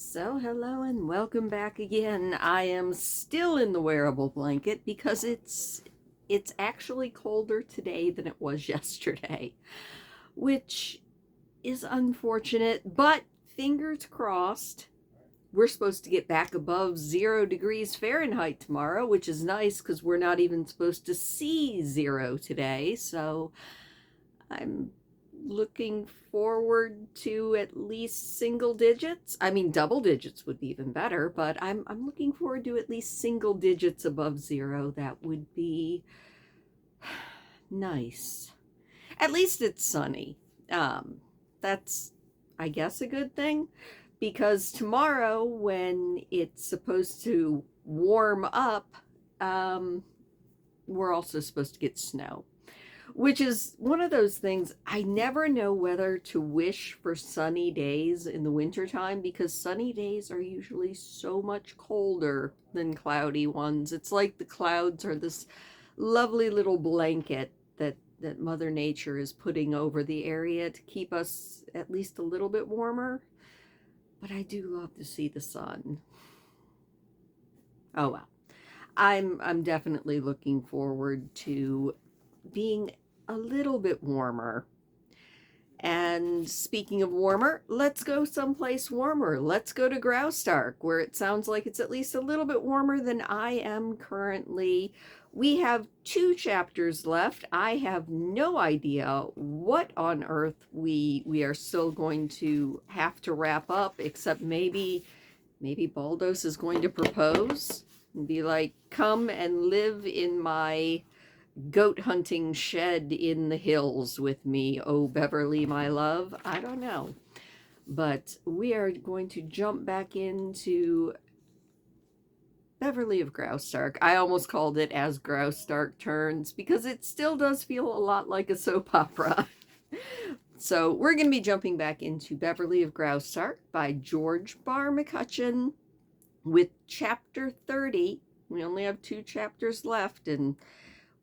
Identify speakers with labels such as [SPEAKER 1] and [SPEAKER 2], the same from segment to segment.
[SPEAKER 1] So hello and welcome back again. I am still in the wearable blanket because it's actually colder today than it was yesterday, which is unfortunate, but fingers crossed. We're supposed to get back above 0 degrees Fahrenheit tomorrow, which is nice because we're not even supposed to see zero today. So I'm looking forward to at least single digits. I mean, double digits would be even better, but I'm looking forward to at least single digits above zero. That would be nice. At least it's sunny. Um, that's, I guess, a good thing because tomorrow, when it's supposed to warm up, um, we're also supposed to get snow, which is one of those things. I never know whether to wish for sunny days in the wintertime because sunny days are usually so much colder than cloudy ones. It's like the clouds are this lovely little blanket that Mother Nature is putting over the area to keep us at least a little bit warmer. But I do love to see the sun. Oh well. I'm definitely looking forward to being a little bit warmer. And speaking of warmer, let's go someplace warmer. Let's go to Graustark, where it sounds like it's at least a little bit warmer than I am currently. We have 2 chapters left. I have no idea what on earth we are still going to have to wrap up, except maybe Baldos is going to propose and be like, come and live in my goat hunting shed in the hills with me, oh Beverly, my love. I don't know. But we are going to jump back into Beverly of Graustark. I almost called it As Graustark Turns because it still does feel a lot like a soap opera. So we're going to be jumping back into Beverly of Graustark by George Barr McCutcheon with chapter 30. We only have 2 chapters left, and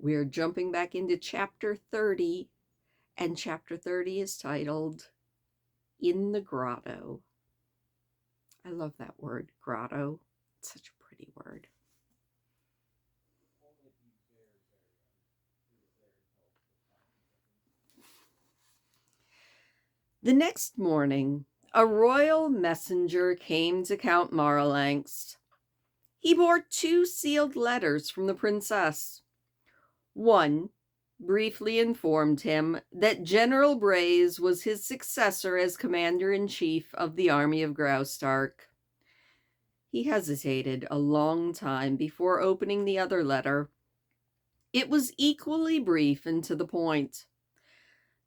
[SPEAKER 1] we're jumping back into chapter 30, and chapter 30 is titled In the Grotto. I love that word, grotto. It's such a pretty word. The next morning, a royal messenger came to Count Marlanx. He bore 2 sealed letters from the princess. One briefly informed him that General Braze was his successor as commander-in-chief of the army of Graustark. He hesitated a long time before opening the other letter. It was equally brief and to the point.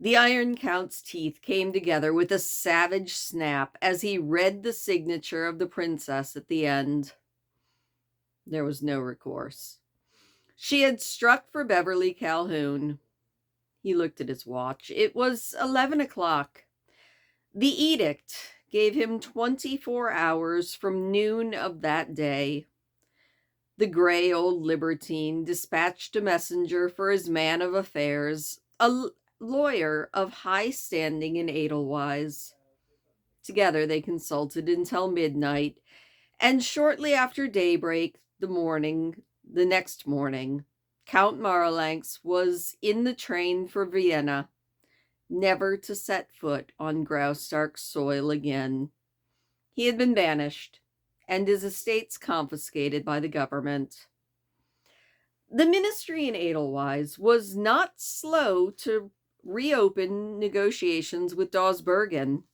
[SPEAKER 1] The Iron Count's teeth came together with a savage snap as he read the signature of the princess at the end. There was no recourse. She had struck for Beverly Calhoun. He looked at his watch. It was 11 o'clock. The edict gave him 24 hours from noon of that day. The gray old libertine dispatched a messenger for his man of affairs, a lawyer of high standing in Edelweiss. Together they consulted until midnight, and shortly after daybreak the next morning, Count Marlanx was in the train for Vienna, never to set foot on Graustark's soil again. He had been banished, and his estates confiscated by the government. The ministry in Edelweiss was not slow to reopen negotiations with Dawsbergen.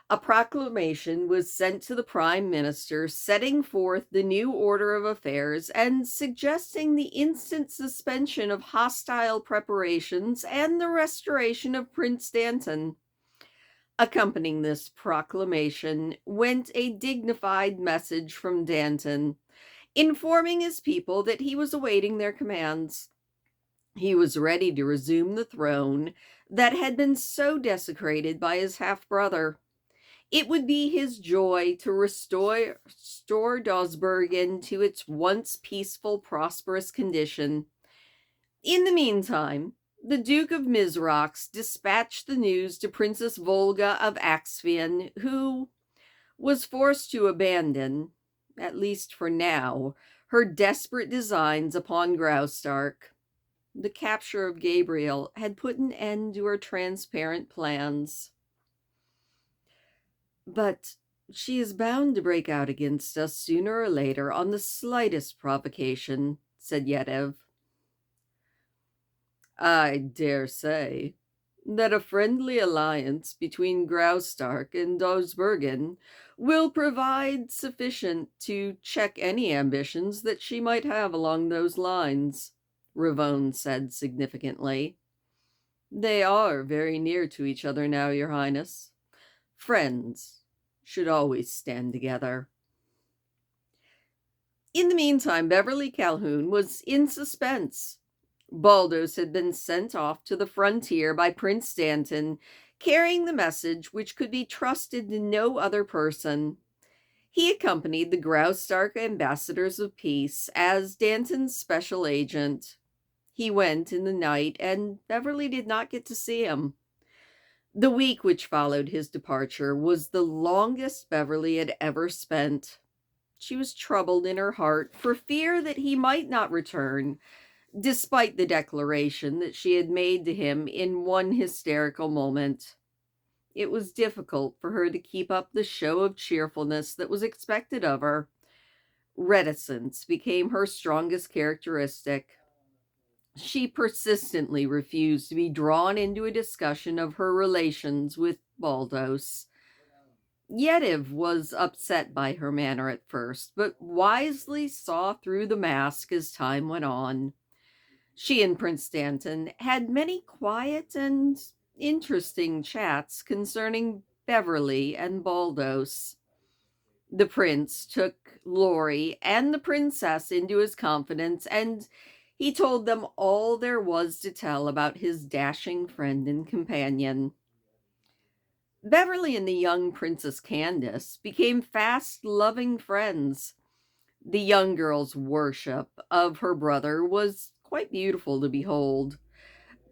[SPEAKER 1] A proclamation was sent to the prime minister setting forth the new order of affairs and suggesting the instant suspension of hostile preparations and the restoration of Prince Danton. Accompanying this proclamation went a dignified message from Danton, informing his people that he was awaiting their commands. He was ready to resume the throne that had been so desecrated by his half-brother. It would be his joy to restore Dawsbergen to its once peaceful, prosperous condition. In the meantime, the Duke of Mizrox dispatched the news to Princess Volga of Axphion, who was forced to abandon, at least for now, her desperate designs upon Graustark. The capture of Gabriel had put an end to her transparent plans. But she is bound to break out against us sooner or later on the slightest provocation, said Yetive. I dare say that a friendly alliance between Graustark and Dosbergen will provide sufficient to check any ambitions that she might have along those lines, Ravone said significantly. They are very near to each other now, Your Highness. Friends should always stand together. In the meantime, Beverly Calhoun was in suspense. Baldos had been sent off to the frontier by Prince Danton, carrying the message which could be trusted to no other person. He accompanied the Graustark ambassadors of peace as Danton's special agent. He went in the night, and Beverly did not get to see him. The week which followed his departure was the longest Beverly had ever spent. She was troubled in her heart for fear that he might not return, despite the declaration that she had made to him in one hysterical moment. It was difficult for her to keep up the show of cheerfulness that was expected of her. Reticence became her strongest characteristic. She persistently refused to be drawn into a discussion of her relations with Baldos. Yetive was upset by her manner at first, but wisely saw through the mask as time went on. She and Prince Danton had many quiet and interesting chats concerning Beverly and Baldos. The prince took Lori and the princess into his confidence, and he told them all there was to tell about his dashing friend and companion. Beverly and the young Princess Candace became fast, loving friends. The young girl's worship of her brother was quite beautiful to behold.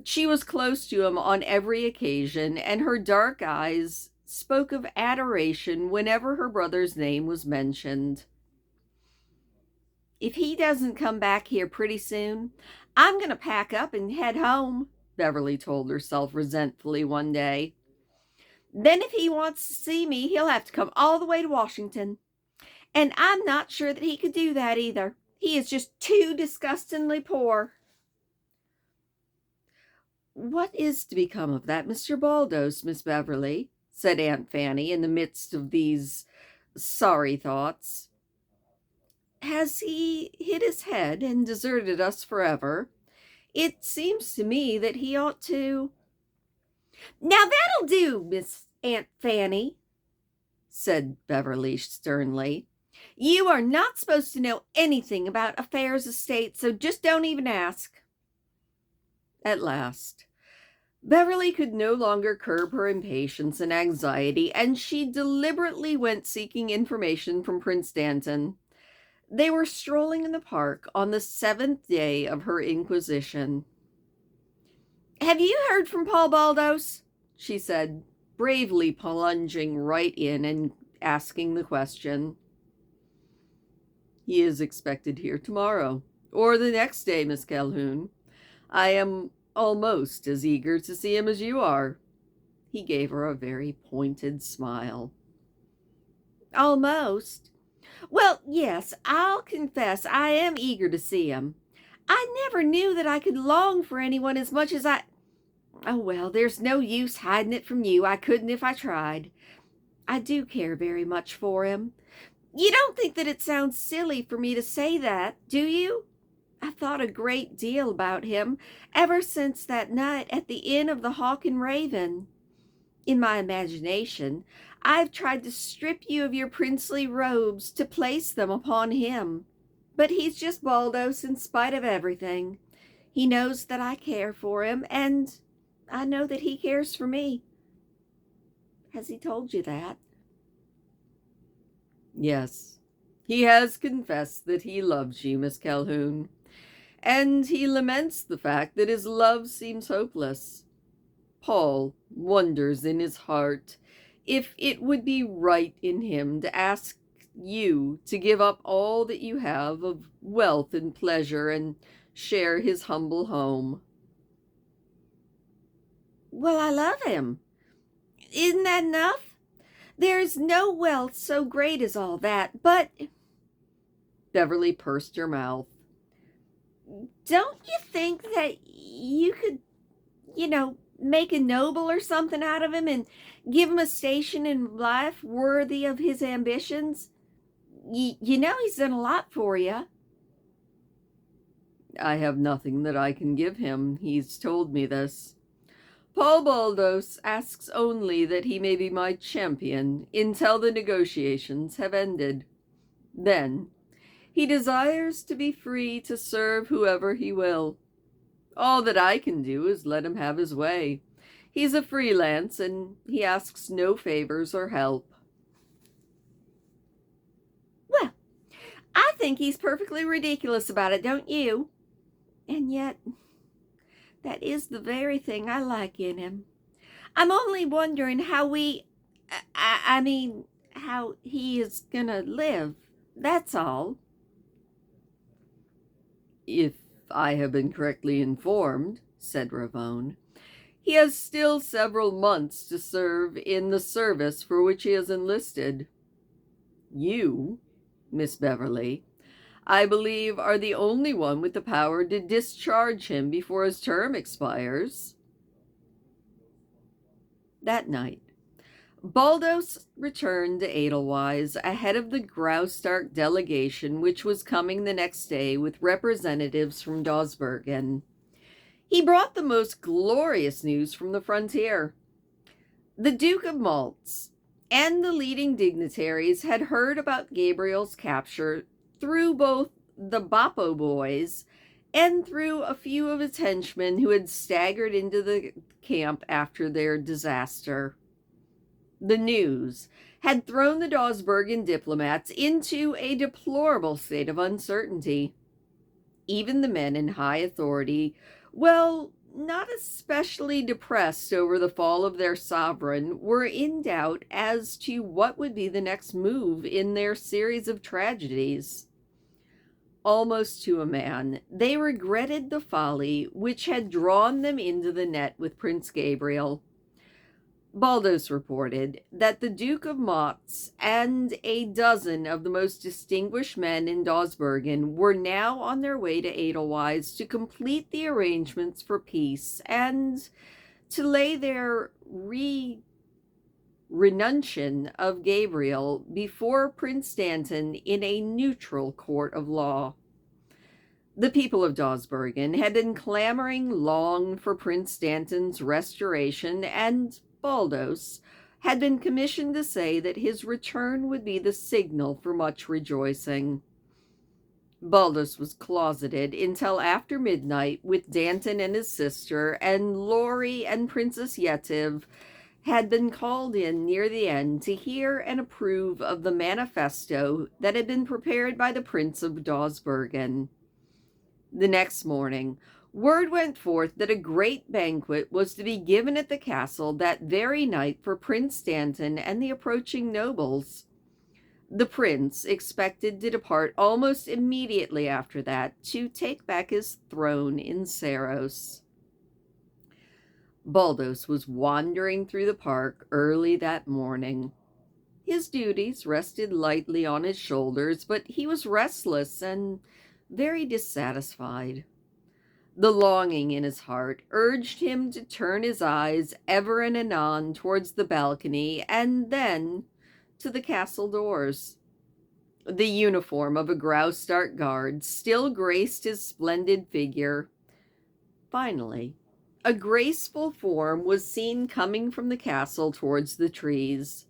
[SPEAKER 1] She was close to him on every occasion, and her dark eyes spoke of adoration whenever her brother's name was mentioned. If he doesn't come back here pretty soon, I'm going to pack up and head home, Beverly told herself resentfully one day. Then if he wants to see me, he'll have to come all the way to Washington. And I'm not sure that he could do that either. He is just too disgustingly poor. What is to become of that Mr. Baldos, Miss Beverly? Said Aunt Fanny in the midst of these sorry thoughts. Has he hit his head and deserted us forever? It seems to me that he ought to... Now that'll do, Miss Aunt Fanny, said Beverly sternly. You are not supposed to know anything about affairs of state, so just don't even ask. At last, Beverly could no longer curb her impatience and anxiety, and she deliberately went seeking information from Prince Danton. They were strolling in the park on the 7th day of her inquisition. Have you heard from Paul Baldos? She said, bravely plunging right in and asking the question. He is expected here tomorrow, or the next day, Miss Calhoun. I am almost as eager to see him as you are. He gave her a very pointed smile. Almost? Well, yes, I'll confess I am eager to see him. I never knew that I could long for anyone as much as I... Oh, well, there's no use hiding it from you. I couldn't if I tried. I do care very much for him. You don't think that it sounds silly for me to say that, do you? I've thought a great deal about him ever since that night at the Inn of the Hawk and Raven. In my imagination, I've tried to strip you of your princely robes to place them upon him. But he's just Baldos in spite of everything. He knows that I care for him, and I know that he cares for me. Has he told you that? Yes, he has confessed that he loves you, Miss Calhoun, and he laments the fact that his love seems hopeless. Paul wonders in his heart if it would be right in him to ask you to give up all that you have of wealth and pleasure and share his humble home.
[SPEAKER 2] Well, I love him. Isn't that enough? There's no wealth so great as all that, but
[SPEAKER 1] Beverly pursed her mouth.
[SPEAKER 2] don't you think that you could, make a noble or something out of him and give him a station in life worthy of his ambitions? You know he's done a lot for you.
[SPEAKER 1] I have nothing that I can give him. He's told me this. Paul Baldos asks only that he may be my champion until the negotiations have ended. Then he desires to be free to serve whoever he will. All that I can do is let him have his way. He's a freelance, and he asks no favors or help.
[SPEAKER 2] Well, I think he's perfectly ridiculous about it, don't you? And yet, that is the very thing I like in him. I'm only wondering how how he is gonna live. That's all.
[SPEAKER 1] If I have been correctly informed, said Ravone, he has still several months to serve in the service for which he has enlisted. You, Miss Beverly, I believe, are the only one with the power to discharge him before his term expires. That night, Baldos returned to Edelweiss ahead of the Graustark delegation, which was coming the next day with representatives from Dawsbergen. He brought the most glorious news from the frontier. The Duke of Maltz and the leading dignitaries had heard about Gabriel's capture through both the Bappo boys and through a few of his henchmen who had staggered into the camp after their disaster. The news had thrown the Dawsbergen diplomats into a deplorable state of uncertainty. Even the men in high authority, well, not especially depressed over the fall of their sovereign, were in doubt as to what would be the next move in their series of tragedies. Almost to a man, they regretted the folly which had drawn them into the net with Prince Gabriel. Baldos reported that the Duke of Maltz and a dozen of the most distinguished men in Dawsbergen were now on their way to Edelweiss to complete the arrangements for peace and to lay their renunciation of Gabriel before Prince Danton in a neutral court of law. The people of Dawsbergen had been clamoring long for Prince Danton's restoration, and Baldos had been commissioned to say that his return would be the signal for much rejoicing. Baldos was closeted until after midnight with Danton and his sister, and Laurie and Princess Yetive had been called in near the end to hear and approve of the manifesto that had been prepared by the Prince of Dawsbergen. The next morning, word went forth that a great banquet was to be given at the castle that very night for Prince Danton and the approaching nobles. The prince expected to depart almost immediately after that to take back his throne in Saros. Baldos was wandering through the park early that morning. His duties rested lightly on his shoulders, but he was restless and very dissatisfied. The longing in his heart urged him to turn his eyes ever and anon towards the balcony and then to the castle doors. The uniform of a Graustark guard still graced his splendid figure. Finally, a graceful form was seen coming from the castle towards the trees.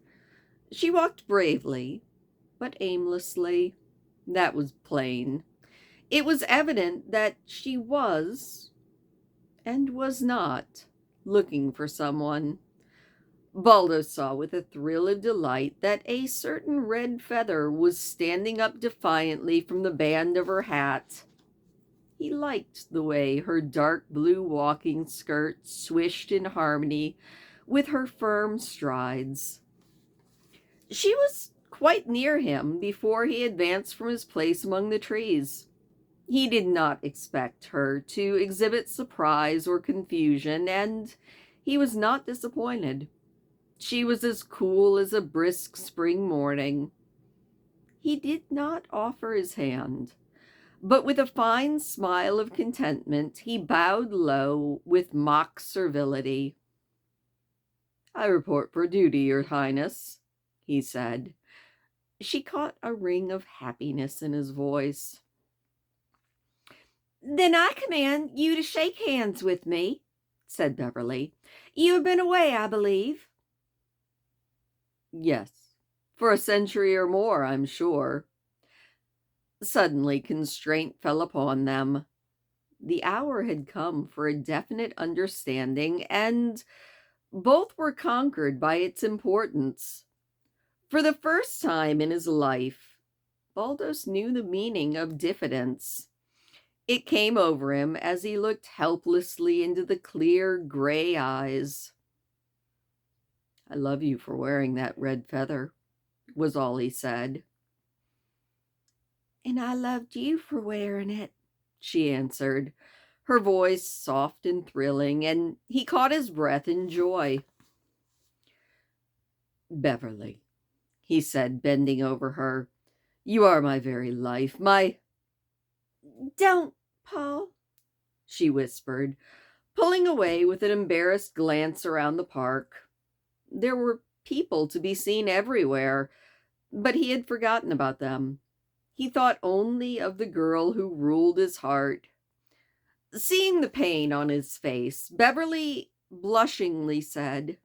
[SPEAKER 1] She walked bravely, but aimlessly. That was plain. It was evident that she was, and was not, looking for someone. Baldos saw with a thrill of delight that a certain red feather was standing up defiantly from the band of her hat. He liked the way her dark blue walking skirt swished in harmony with her firm strides. She was quite near him before he advanced from his place among the trees. He did not expect her to exhibit surprise or confusion, and he was not disappointed. She was as cool as a brisk spring morning. He did not offer his hand, but with a fine smile of contentment, he bowed low with mock servility. "I report for duty, your highness," he said. She caught a ring of happiness in his voice.
[SPEAKER 2] "Then I command you to shake hands with me," said Beverly. "You have been away, I believe."
[SPEAKER 1] "Yes, for a century or more, I'm sure." Suddenly constraint fell upon them. The hour had come for a definite understanding, and both were conquered by its importance. For the first time in his life, Baldos knew the meaning of diffidence. It came over him as he looked helplessly into the clear gray eyes. "I love you for wearing that red feather," was all he said.
[SPEAKER 2] "And I loved you for wearing it,"
[SPEAKER 1] she answered, her voice soft and thrilling, and he caught his breath in joy. "Beverly," he said, bending over her, "you are my very life, my—"
[SPEAKER 2] "Don't, Paul,"
[SPEAKER 1] she whispered, pulling away with an embarrassed glance around the park. There were people to be seen everywhere, but he had forgotten about them. He thought only of the girl who ruled his heart. Seeing the pain on his face, Beverly blushingly said,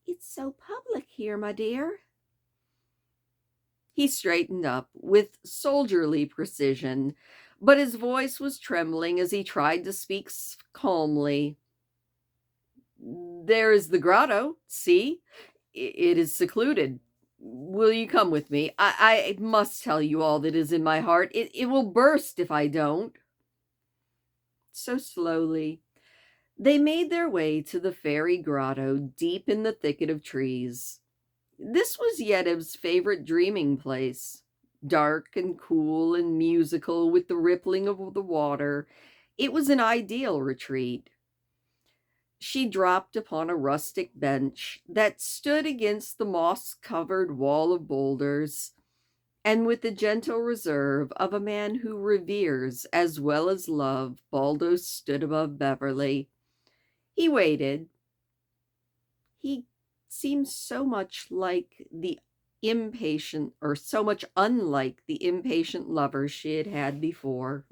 [SPEAKER 2] "It's so public here, my dear."
[SPEAKER 1] He straightened up with soldierly precision, but his voice was trembling as he tried to speak calmly. "There is the grotto. See? It is secluded. Will you come with me? I must tell you all that is in my heart. It will burst if I don't." So slowly, they made their way to the fairy grotto deep in the thicket of trees. This was Yediv's favorite dreaming place. Dark and cool and musical with the rippling of the water, it was an ideal retreat. She dropped upon a rustic bench that stood against the moss-covered wall of boulders, and with the gentle reserve of a man who reveres as well as love, Baldos stood above Beverly. He waited. He seemed so much like the impatient, or so much unlike the impatient lover she had had before.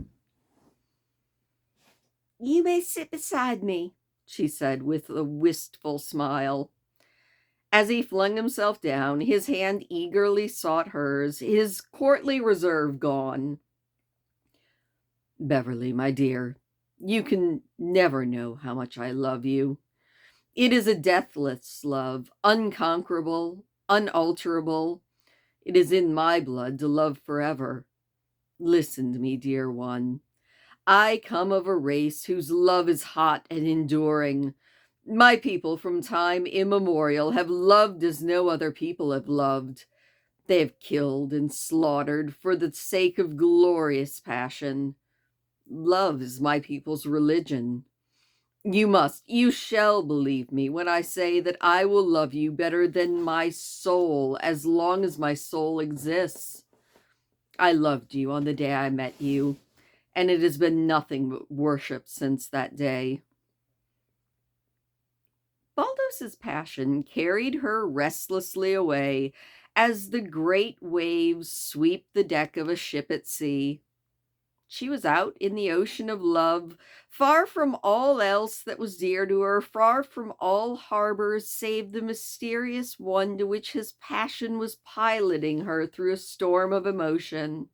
[SPEAKER 2] "You may sit beside me,"
[SPEAKER 1] she said with a wistful smile. As he flung himself down, his hand eagerly sought hers, his courtly reserve gone. "Beverly, my dear, you can never know how much I love you. It is a deathless love, unconquerable, unalterable. It is in my blood to love forever. Listen to me, dear one. I come of a race whose love is hot and enduring. My people from time immemorial have loved as no other people have loved. They have killed and slaughtered for the sake of glorious passion. Love is my people's religion. You shall believe me when I say that I will love you better than my soul as long as my soul exists. I loved you on the day I met you, and it has been nothing but worship since that day." Baldos's passion carried her restlessly away as the great waves sweep the deck of a ship at sea. She was out in the ocean of love, far from all else that was dear to her, far from all harbors save the mysterious one to which his passion was piloting her through a storm of emotion.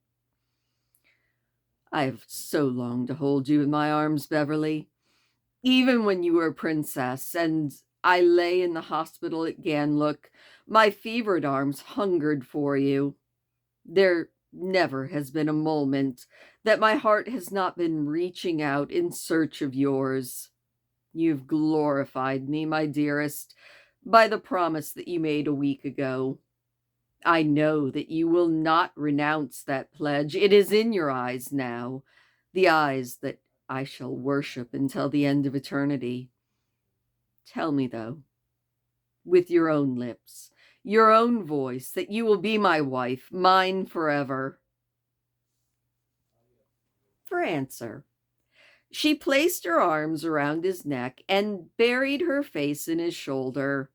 [SPEAKER 1] "I have so longed to hold you in my arms, Beverly. Even when you were a princess and I lay in the hospital at Ganlook, my fevered arms hungered for you. There never has been a moment that my heart has not been reaching out in search of yours. You've glorified me, my dearest, by the promise that you made a week ago. I know that you will not renounce that pledge. It is in your eyes now, the eyes that I shall worship until the end of eternity. Tell me, though, with your own lips, your own voice, that you will be my wife, mine forever. For answer, she placed her arms around his neck and buried her face in his shoulder.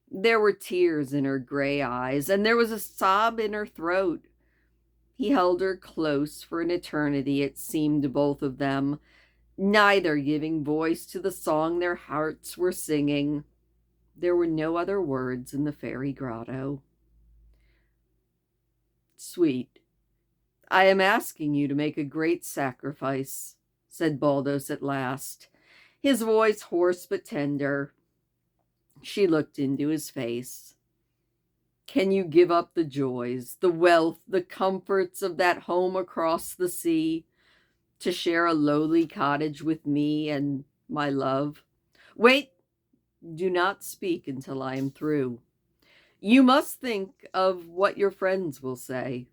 [SPEAKER 1] There were tears in her gray eyes, and there was a sob in her throat. He held her close for an eternity, it seemed to both of them, neither giving voice to the song their hearts were singing. There were no other words in the fairy grotto. Sweet, I am asking you to make a great sacrifice, said Baldos at last, his voice hoarse but tender. She looked into his face. Can you give up the joys, the wealth, the comforts of that home across the sea to share a lowly cottage with me and my love? Wait, do not speak until I am through. You must think of what your friends will say.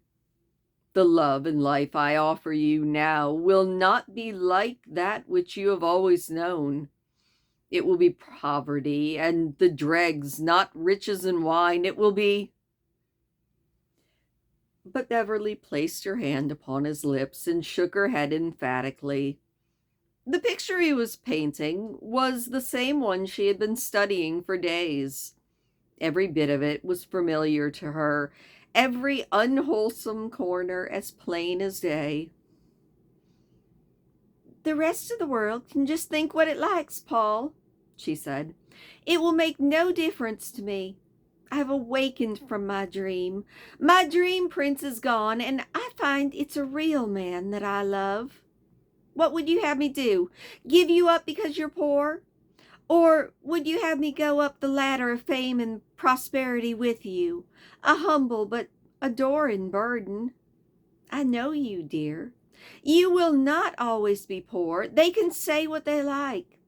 [SPEAKER 1] The love and life I offer you now will not be like that which you have always known. It will be poverty and the dregs, not riches and wine. It will be... But Beverly placed her hand upon his lips and shook her head emphatically. The picture he was painting was the same one she had been studying for days. Every bit of it was familiar to her, every unwholesome corner as plain as day.
[SPEAKER 2] The rest of the world can just think what it likes, Paul, she said. It will make no difference to me. I've awakened from my dream. My dream prince is gone, and I find it's a real man that I love. What would you have me do? Give you up because you're poor? Or would you have me go up the ladder of fame and prosperity with you, a humble but adoring burden? I know you, dear. You will not always be poor. They can say what they like.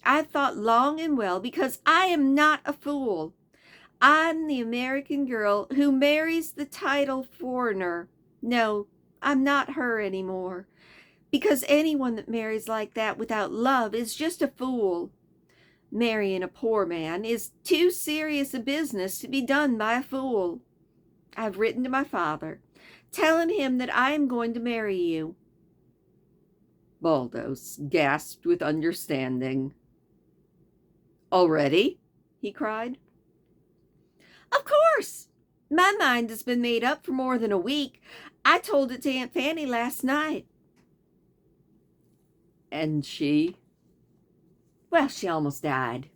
[SPEAKER 2] I've thought long and well, because I am not a fool. I'm the American girl who marries the titled foreigner. No, I'm not her anymore, because anyone that marries like that without love is just a fool. Marrying a poor man is too serious a business to be done by a fool. I've written to my father, telling him that I am going to marry you.
[SPEAKER 1] Baldos gasped with understanding. Already? He cried.
[SPEAKER 2] Of course. My mind has been made up for more than a week. I told it to Aunt Fanny last night.
[SPEAKER 1] And she?
[SPEAKER 2] Well, she almost died.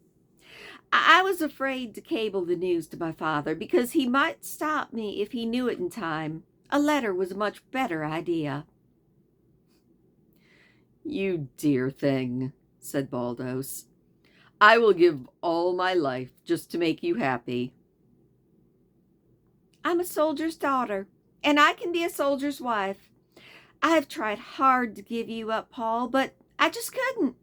[SPEAKER 2] I was afraid to cable the news to my father because he might stop me if he knew it in time. A letter was a much better idea.
[SPEAKER 1] You dear thing, said Baldos. I will give all my life just to make you happy.
[SPEAKER 2] I'm a soldier's daughter, and I can be a soldier's wife. I have tried hard to give you up, Paul, but I just couldn't.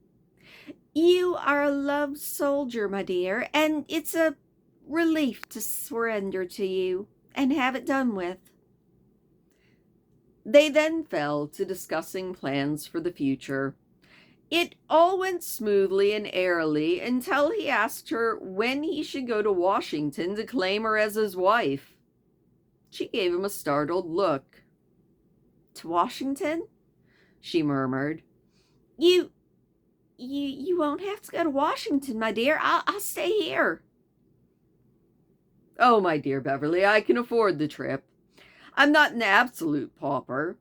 [SPEAKER 2] You are a loved soldier, my dear, and it's a relief to surrender to you and have it done with.
[SPEAKER 1] They then fell to discussing plans for the future. It all went smoothly and airily until he asked her when he should go to Washington to claim her as his wife. She gave him a startled look.
[SPEAKER 2] To Washington?
[SPEAKER 1] She murmured.
[SPEAKER 2] You won't have to go to Washington, my dear. I'll stay here.
[SPEAKER 1] Oh, my dear Beverly, I can afford the trip. I'm not an absolute pauper.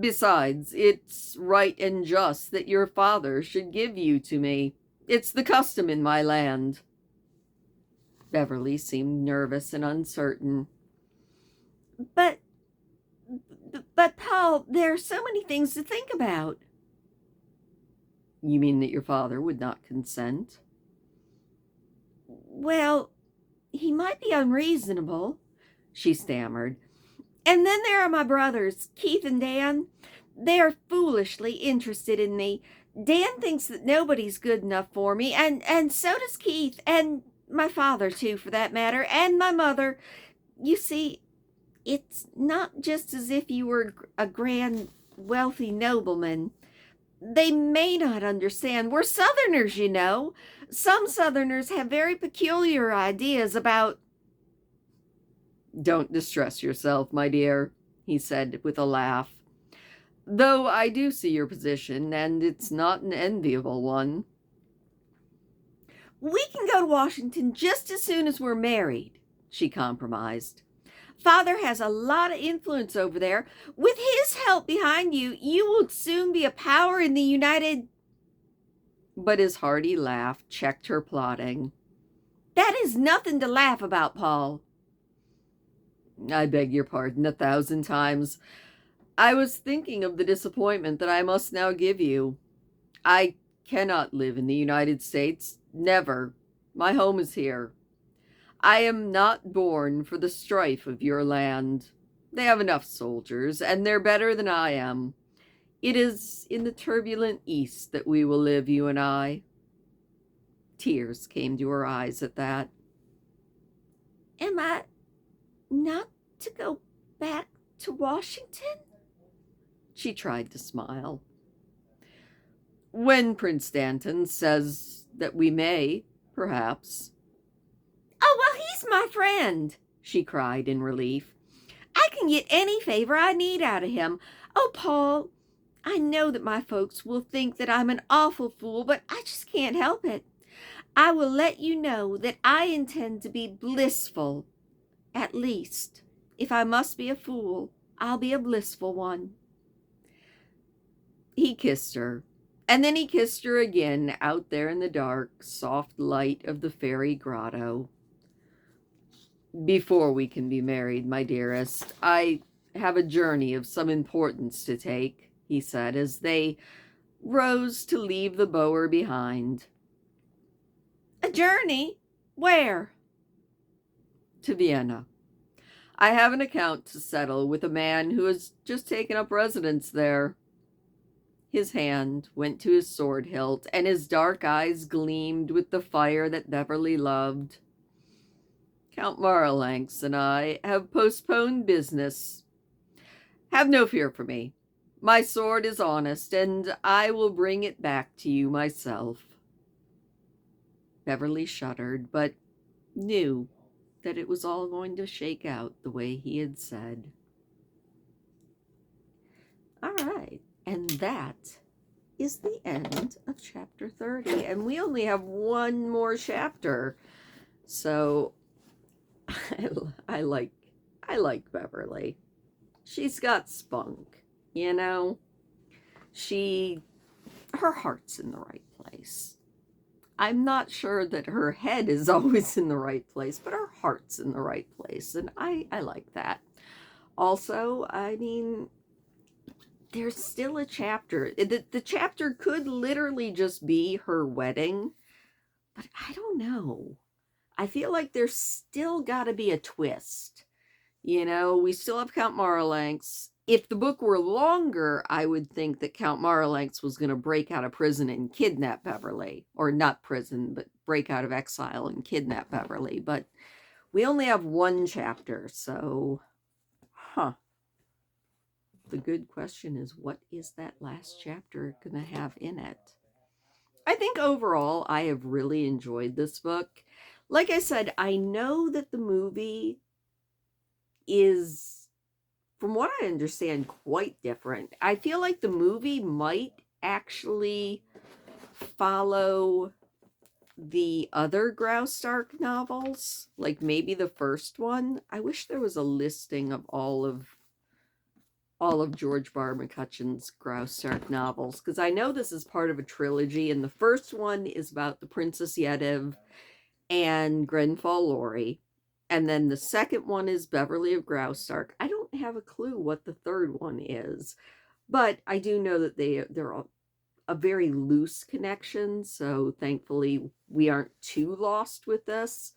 [SPEAKER 1] Besides, it's right and just that your father should give you to me. It's the custom in my land. Beverly seemed nervous and uncertain.
[SPEAKER 2] But Paul, there are so many things to think about.
[SPEAKER 1] You mean that your father would not consent?
[SPEAKER 2] Well, he might be unreasonable, she stammered. And then there are my brothers, Keith and Dan. They are foolishly interested in me. Dan thinks that nobody's good enough for me, and so does Keith, and my father, too, for that matter, and my mother. You see, it's not just as if you were a grand, wealthy nobleman. They may not understand. We're Southerners, you know. Some Southerners have very peculiar ideas about.
[SPEAKER 1] Don't distress yourself, my dear, he said with a laugh. Though I do see your position, and it's not an enviable one.
[SPEAKER 2] We can go to Washington just as soon as we're married, she compromised. Father has a lot of influence over there. With his help behind you, you will soon be a power in the United.
[SPEAKER 1] But his hearty laugh checked her plotting.
[SPEAKER 2] That is nothing to laugh about, Paul.
[SPEAKER 1] I beg your pardon 1,000 times. I was thinking of the disappointment that I must now give you. I cannot live in the United States. Never. My home is here. I am not born for the strife of your land. They have enough soldiers, and they're better than I am. It is in the turbulent East that we will live, you and I. Tears came to her eyes at that.
[SPEAKER 2] Am I not to go back to Washington?
[SPEAKER 1] She tried to smile. When Prince Danton says that we may, perhaps.
[SPEAKER 2] Oh, well, he's my friend, she cried in relief. I can get any favor I need out of him. Oh, Paul, I know that my folks will think that I'm an awful fool, but I just can't help it. I will let you know that I intend to be blissful, at least. If I must be a fool, I'll be a blissful one.
[SPEAKER 1] He kissed her, and then he kissed her again out there in the dark, soft light of the fairy grotto. Before we can be married, my dearest, I have a journey of some importance to take, he said as they rose to leave the bower behind.
[SPEAKER 2] A journey? Where?
[SPEAKER 1] To Vienna. I have an account to settle with a man who has just taken up residence there. His hand went to his sword hilt, and his dark eyes gleamed with the fire that Beverly loved. Count Marlanx and I have postponed business. Have no fear for me. My sword is honest, and I will bring it back to you myself. Beverly shuddered, but knew that it was all going to shake out the way he had said. All right, and that is the end of chapter 30, and we only have one more chapter. So I like Beverly. She's got spunk, you know. Her heart's in the right place. I'm not sure that her head is always in the right place, but her heart's in the right place, and I like that. Also, I mean, there's still a chapter. The chapter could literally just be her wedding, but I don't know. I feel like there's still got to be a twist. You know, we still have Count Marlanx. If the book were longer, I would think that Count Marlanx was going to break out of prison and kidnap Beverly. Or not prison, but break out of exile and kidnap Beverly. But we only have one chapter, so... The good question is, what is that last chapter going to have in it? I think overall, I have really enjoyed this book. Like I said, I know that the movie is, from what I understand, quite different. I feel like the movie might actually follow the other Graustark novels, like maybe the first one. I wish there was a listing of all of George Barr McCutcheon's Graustark novels, because I know this is part of a trilogy, and the first one is about the Princess Yetive and Grenfall Lorry, and then the second one is Beverly of Graustark. I don't have a clue what the third one is, but I do know that they're a very loose connection, so thankfully we aren't too lost with this.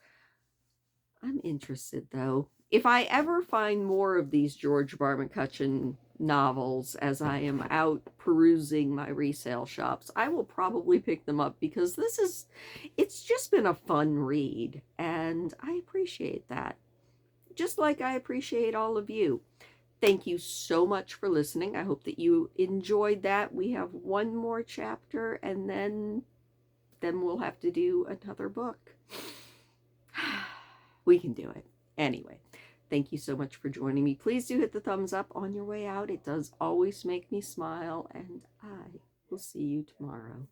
[SPEAKER 1] I'm interested, though. If I ever find more of these George Barr McCutcheon novels as I am out perusing my resale shops, I will probably pick them up, because it's just been a fun read, and I appreciate that. just like I appreciate all of you. Thank you so much for listening. I hope that you enjoyed that. We have one more chapter, and then we'll have to do another book. We can do it. Anyway, thank you so much for joining me. Please do hit the thumbs up on your way out. It does always make me smile, and I will see you tomorrow.